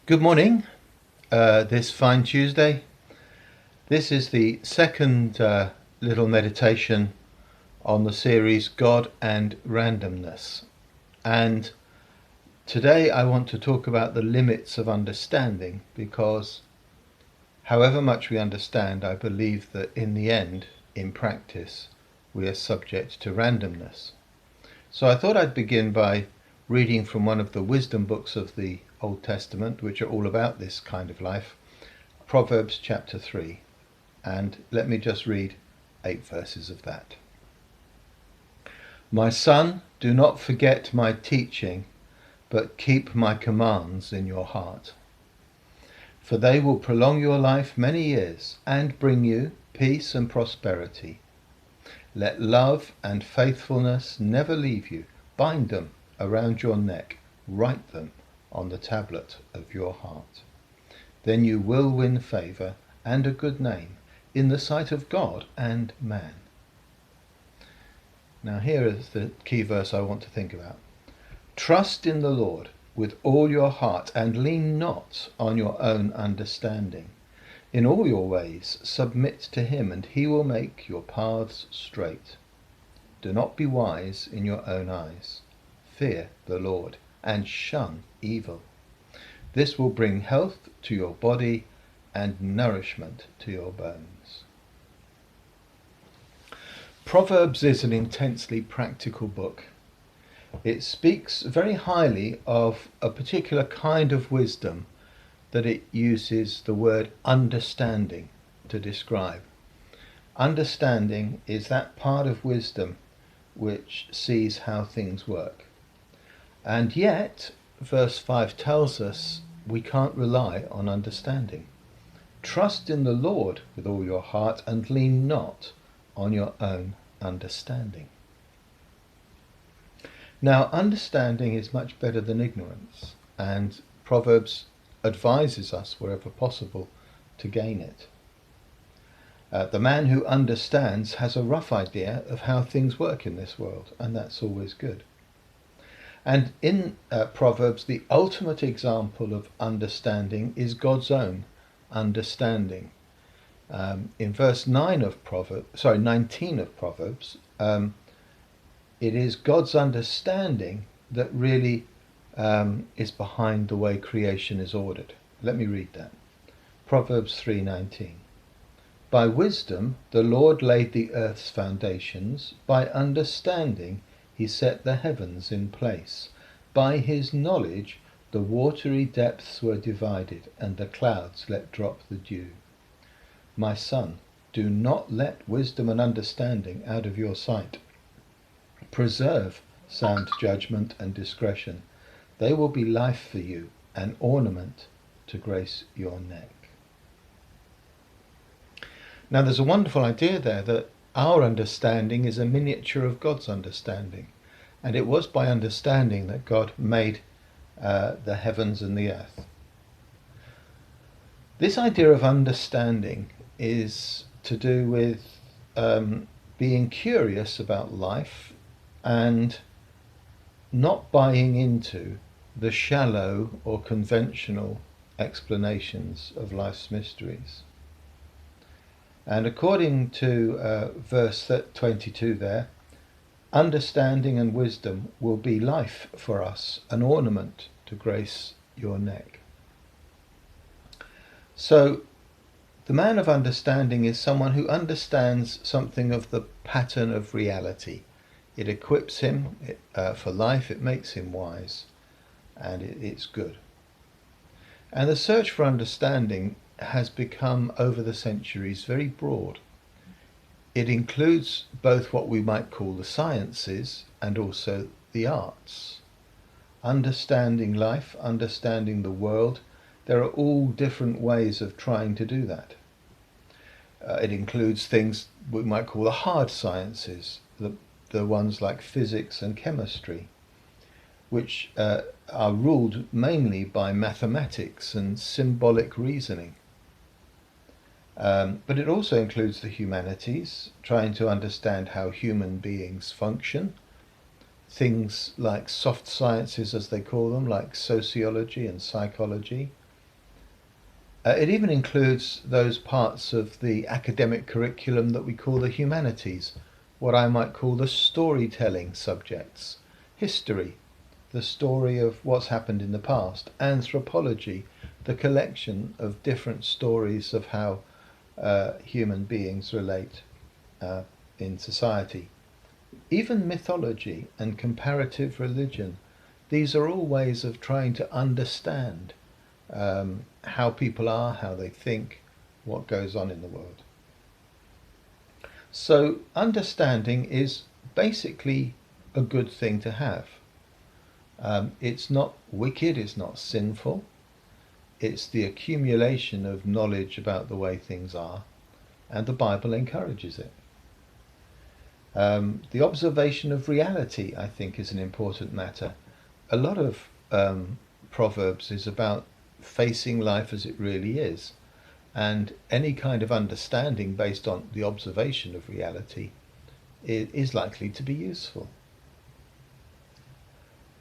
Good morning, this fine Tuesday. This is the second little meditation on the series God and Randomness. And today I want to talk about the limits of understanding, because however much we understand, I believe that in the end, in practice, we are subject to randomness. So I thought I'd begin by reading from one of the wisdom books of the Old Testament, which are all about this kind of life, Proverbs chapter 3. And let me just read 8 verses of that. My son, do not forget my teaching, but keep my commands in your heart. For they will prolong your life many years and bring you peace and prosperity. Let love and faithfulness never leave you. Bind them around your neck. Write them on the tablet of your heart. Then you will win favour and a good name in the sight of God and man. Now here is the key verse I want to think about. Trust in the Lord with all your heart and lean not on your own understanding. In all your ways submit to him, and he will make your paths straight. Do not be wise in your own eyes. Fear the Lord and shun evil. This will bring health to your body and nourishment to your bones. Proverbs is an intensely practical book. It speaks very highly of a particular kind of wisdom that it uses the word understanding to describe. Understanding is that part of wisdom which sees how things work. And yet, verse 5 tells us we can't rely on understanding. Trust in the Lord with all your heart and lean not on your own understanding. Now, understanding is much better than ignorance, and Proverbs advises us wherever possible to gain it. The man who understands has a rough idea of how things work in this world, and that's always good. And in Proverbs, the ultimate example of understanding is God's own understanding. In verse 19 of Proverbs, it is God's understanding that really is behind the way creation is ordered. Let me read that. Proverbs 3:19. By wisdom the Lord laid the earth's foundations, by understanding he set the heavens in place. By his knowledge the watery depths were divided, and the clouds let drop the dew. My son, do not let wisdom and understanding out of your sight. Preserve sound judgment and discretion. They will be life for you, an ornament to grace your neck. Now there's a wonderful idea there that our understanding is a miniature of God's understanding. And it was by understanding that God made the heavens and the earth. This idea of understanding is to do with being curious about life and not buying into the shallow or conventional explanations of life's mysteries. And according to verse 22 there, understanding and wisdom will be life for us, an ornament to grace your neck. So the man of understanding is someone who understands something of the pattern of reality. It equips him for life, it makes him wise, and it's good. And the search for understanding has become, over the centuries, very broad. It includes both what we might call the sciences and also the arts. Understanding life, understanding the world, there are all different ways of trying to do that. It includes things we might call the hard sciences, the ones like physics and chemistry, which are ruled mainly by mathematics and symbolic reasoning. But it also includes the humanities, trying to understand how human beings function. Things like soft sciences, as they call them, like sociology and psychology. It even includes those parts of the academic curriculum that we call the humanities, what I might call the storytelling subjects, history, the story of what's happened in the past, anthropology, the collection of different stories of how human beings relate in society. Even mythology and comparative religion, these are all ways of trying to understand how people are, how they think, what goes on in the world. So understanding is basically a good thing to have. It's not wicked, it's not sinful. It's the accumulation of knowledge about the way things are, and the Bible encourages it. The observation of reality, I think, is an important matter. A lot of Proverbs is about facing life as it really is, and any kind of understanding based on the observation of reality is likely to be useful.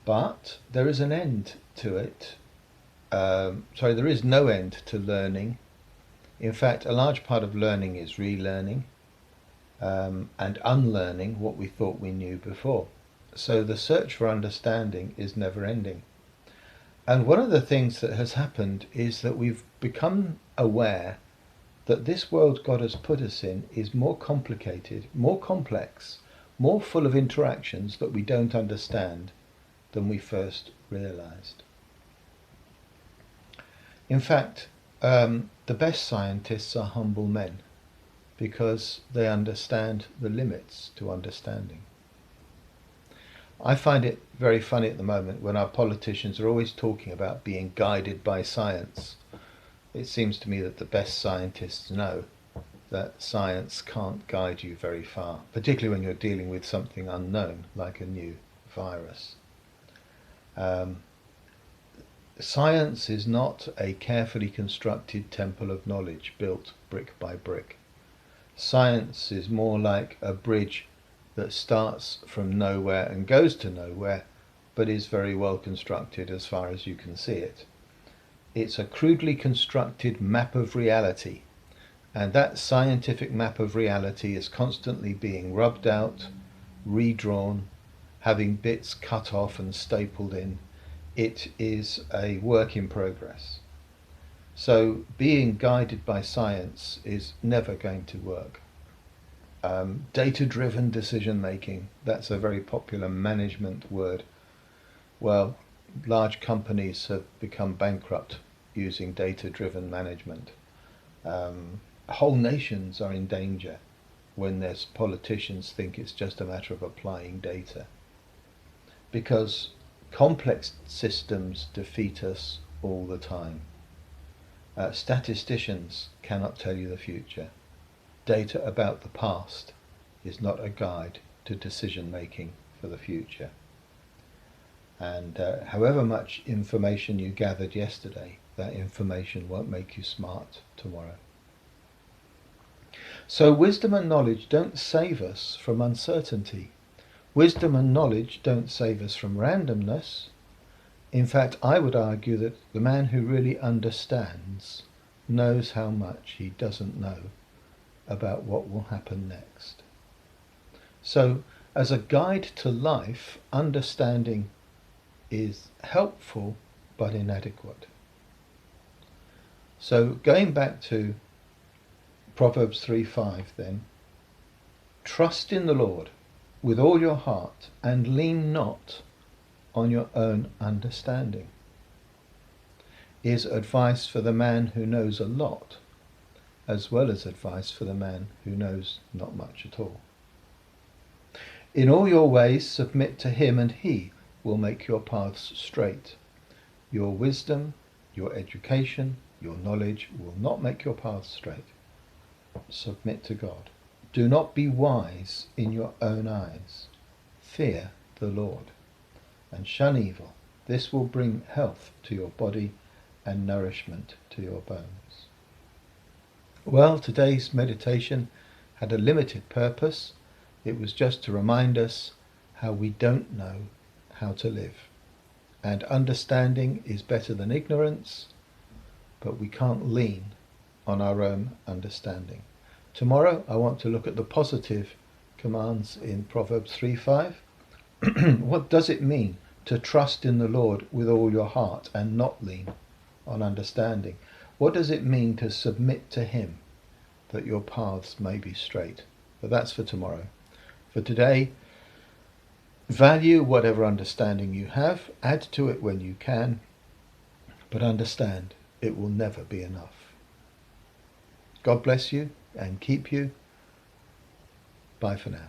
But there is an end to it. There is no end to learning. In fact, a large part of learning is relearning and unlearning what we thought we knew before. So the search for understanding is never ending. And one of the things that has happened is that we've become aware that this world God has put us in is more complicated, more complex, more full of interactions that we don't understand than we first realized. In fact, the best scientists are humble men because they understand the limits to understanding. I find it very funny at the moment when our politicians are always talking about being guided by science. It seems to me that the best scientists know that science can't guide you very far, particularly when you're dealing with something unknown like a new virus. Science is not a carefully constructed temple of knowledge built brick by brick. Science is more like a bridge that starts from nowhere and goes to nowhere, but is very well constructed as far as you can see it. It's a crudely constructed map of reality, and that scientific map of reality is constantly being rubbed out, redrawn, having bits cut off and stapled in. It is a work in progress. So being guided by science is never going to work. Data-driven decision making, that's a very popular management word. Well, large companies have become bankrupt using data-driven management. Whole nations are in danger when their politicians think it's just a matter of applying data, because complex systems defeat us all the time. Statisticians cannot tell you the future. Data about the past is not a guide to decision making for the future. And however much information you gathered yesterday, that information won't make you smart tomorrow. So wisdom and knowledge don't save us from uncertainty. Wisdom and knowledge don't save us from randomness. In fact, I would argue that the man who really understands knows how much he doesn't know about what will happen next. So, as a guide to life, understanding is helpful but inadequate. So, going back to Proverbs 3:5 then, trust in the Lord with all your heart and lean not on your own understanding, is advice for the man who knows a lot, as well as advice for the man who knows not much at all. In all your ways submit to him, and he will make your paths straight. Your wisdom, your education, your knowledge will not make your paths straight. Submit to God. Do not be wise in your own eyes. Fear the Lord and shun evil. This will bring health to your body and nourishment to your bones. Well, today's meditation had a limited purpose. It was just to remind us how we don't know how to live. And understanding is better than ignorance, but we can't lean on our own understanding. Tomorrow I want to look at the positive commands in Proverbs 3:5. What does it mean to trust in the Lord with all your heart and not lean on understanding? What does it mean to submit to Him that your paths may be straight? But that's for tomorrow. For today, value whatever understanding you have, add to it when you can, but understand it will never be enough. God bless you and keep you. Bye for now.